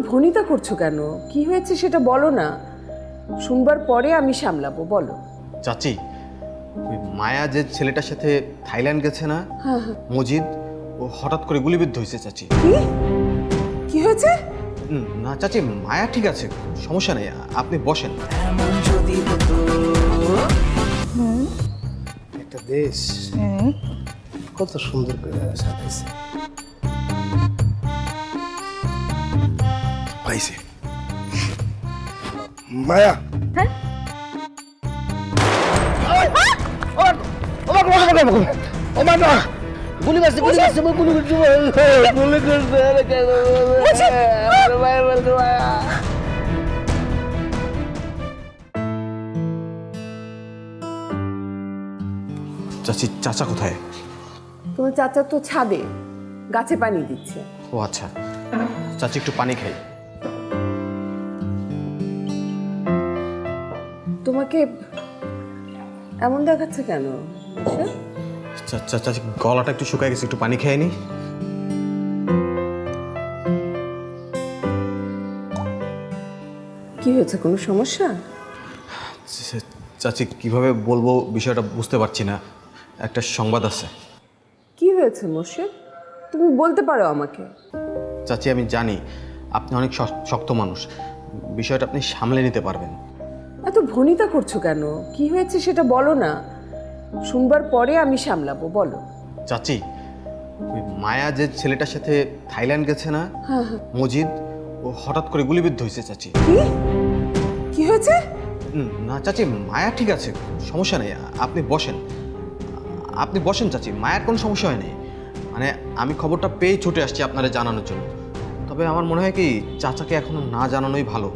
ভনিতা করছো কেন? কি হয়েছে সেটা বলো না, শুনবার পরে আমি সামলাবো। বলো। চাচি, ওই মায়া যে ছেলেটার সাথে থাইল্যান্ড গেছে না, হ্যাঁ। মজিদ, ও হঠাৎ করে গুলিবিদ্ধ হয়েছে চাচি। কি কি হয়েছে? না চাচি, মায়া ঠিক আছে, সমস্যা নেই, আপনি বসেন। একটা দেশ কত সুন্দর করে সাজাইছে। পাইছে মায়া। হ্যাঁ? গুলি মারছে গুলি মারছে গুলি করছে গুলি করছে। আরে কেন আরে মায়া বলতে মায়া। চাচি, চাচা কোথায়? তোমার চাচা তো ছাদে গাছে পানি দিচ্ছে। ও আচ্ছা, চাচি একটু পানি খাই। তোমাকে এমন দেখাচ্ছে কেন? চাচি, গলাটা একটু শুকায় গেছে, একটু পানি খেয়ে নি। কি হয়েছে, কোনো সমস্যা? চাচি, কিভাবে বলবো বিষয়টা বুঝতে পারছি না, একটা সংবাদ আছে। কি হয়েছে মোর্শেদ? তুমি বলতে পারো আমাকে। চাচি, আমি জানি আপনি অনেক শক্ত মানুষ, বিষয়টা আপনি সামলে নিতে পারবেন। এত ভনিতা করছো কেন? কি হয়েছে সেটা বলো না, শুনবার পরে আমি সামলাবো। বলো। চাচি, ওই মায়া যে ছেলেটার সাথে থাইল্যান্ড গেছে না, হ্যাঁ। মজিদ, ও হঠাৎ করে গুলিবিদ্ধ হয়েছে চাচি। কি কি হয়েছে? না চাচি, মায়া ঠিক আছে, সমস্যা নেই, আপনি বসেন। আপনি বসেন চাচি, মায়ের কোনো সমস্যা হয়নি। মানে আমি খবরটা পেয়ে ছুটে আসছি আপনারা জানানোর জন্য। তবে আমার মনে হয় কি, চাচাকে এখনো না জানানোই ভালো,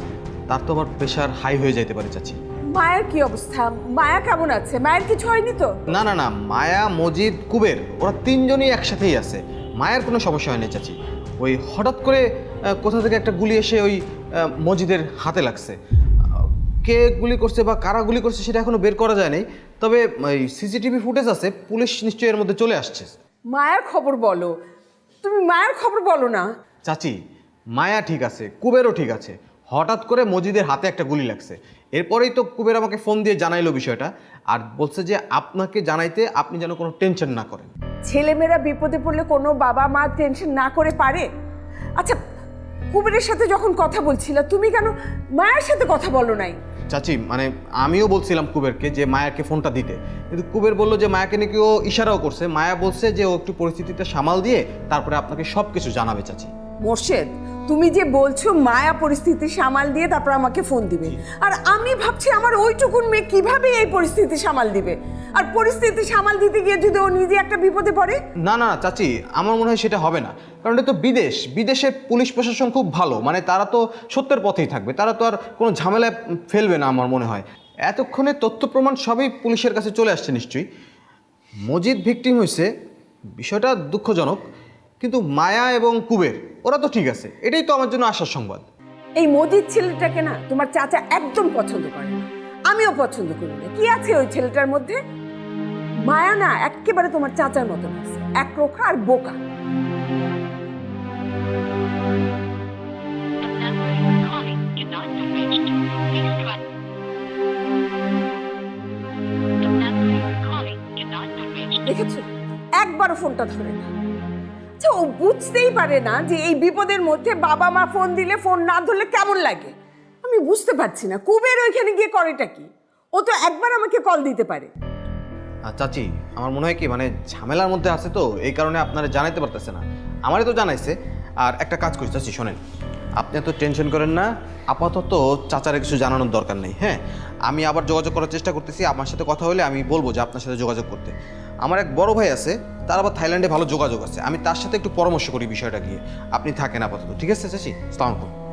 তার তো আবার প্রেশার হাই হয়ে যেতে পারে চাচি। মায়ের কি অবস্থা? মায়া কেমন আছে? মায়ের কিছু হয়নি তো? না না না, মায়া, মজিদ, কুবের, ওরা তিনজনই একসাথেই আছে, মায়ের কোনো সমস্যা হয়নি চাচি। ওই হঠাৎ করে কোথা থেকে একটা গুলি এসে ওই মজিদের হাতে লাগছে। কে গুলি করছে বা কারা গুলি করছে সেটা এখনো বের করা যায়নি, তবে ওই সিসিটিভি ফুটেজ আছে, পুলিশ নিশ্চয়ই এর মধ্যে চলে আসছে। মায়ের খবর বলো, তুমি মায়ের খবর বলো না। চাচি, মায়া ঠিক আছে, কুবেরও ঠিক আছে, হঠাৎ করে মজিদের হাতে একটা গুলি লাগছে। এরপরেই তো কুবের আমাকে ফোন দিয়ে জানাইলো বিষয়টা, আর বলছে যে আপনাকে জানাইতে আপনি যেন কোনো টেনশন না করেন। ছেলেমেয়েরা বিপদে পড়লে কোনো বাবা মা টেনশন না করে পারে? আচ্ছা, কুবেরের সাথে যখন কথা বলছিলা তুমি কেন মায়ের সাথে কথা বলো নাই? চাচি, মানে আমিও বলছিলাম কুবেরকে যে মায়াকে ফোনটা দিতে, কিন্তু কুবের বলল যে মায়াকে নাকি ও ইশারাও করছে, মায়া বলছে যে ও একটু পরিস্থিতিটা সামাল দিয়ে তারপরে আপনাকে সব কিছু জানাবে। চাচি, মোর্শেদ, তুমি যে বলছো মায়া পরিস্থিতি সামাল দিয়ে তারপর আমাকে ফোন দিবে, আর আমি ভাবছি আমার ওইটুকুন মেয়ে কিভাবে এই পরিস্থিতি সামাল দিবে, আর পরিস্থিতি সামাল দিতে গিয়ে যদি ও নিজে একটা বিপদে পড়ে? না না চাচি, আমার মনে হয় সেটা হবে না, কারণ এটা তো বিদেশ, বিদেশের পুলিশ প্রশাসন খুব ভালো, মানে তারা তো সত্যের পথেই থাকবে, তারা তো আর কোনো ঝামেলায় ফেলবে না আমার মনে হয়। এতক্ষণে তথ্য প্রমাণ সবই পুলিশের কাছে চলে আসছে নিশ্চয়ই। মজিদ ভিকটিম হয়েছে, বিষয়টা দুঃখজনক, কিন্তু মায়া এবং কুবের ওরা তো ঠিক আছে, এটাই তো আমার জন্য আশার সংবাদ। এই মজিদ ছেলেটাকে না তোমার চাচা একদম পছন্দ করে না, আমিও পছন্দ করি না। কি আছে ওই ছেলেটার মধ্যে? মায়া না একেবারে তোমার চাচার মতন আছে, একরোখা আর বোকা। দেখেছো, একবারও ফোনটা ধরে না। আচ্ছা, ও বুঝতেই পারে না যে এই বিপদের মধ্যে বাবা মা ফোন দিলে ফোন না ধরলে কেমন লাগে। আমি বুঝতে পারছি না কুবের ওইখানে গিয়ে করেটা কি? ও তো একবার আমাকে কল দিতে পারে। চাচি, আমার মনে হয় কি, মানে ঝামেলার মধ্যে আছে তো এই কারণে আপনারা জানাইতে পারতেছে না, আমারই তো জানাইছে। আর একটা কাজ করি চাচি, শোনেন, আপনি এত টেনশন করেন না, আপাতত চাচারে কিছু জানানোর দরকার নেই। হ্যাঁ, আমি আবার যোগাযোগ করার চেষ্টা করতেছি, আমার সাথে কথা হলে আমি বলবো যে আপনার সাথে যোগাযোগ করতে। আমার এক বড় ভাই আছে, তার আবার থাইল্যান্ডে ভালো যোগাযোগ আছে, আমি তার সাথে একটু পরামর্শ করি বিষয়টা গিয়ে। আপনি থাকেন আপাতত, ঠিক আছে চাচি? আসসালামু আলাইকুম।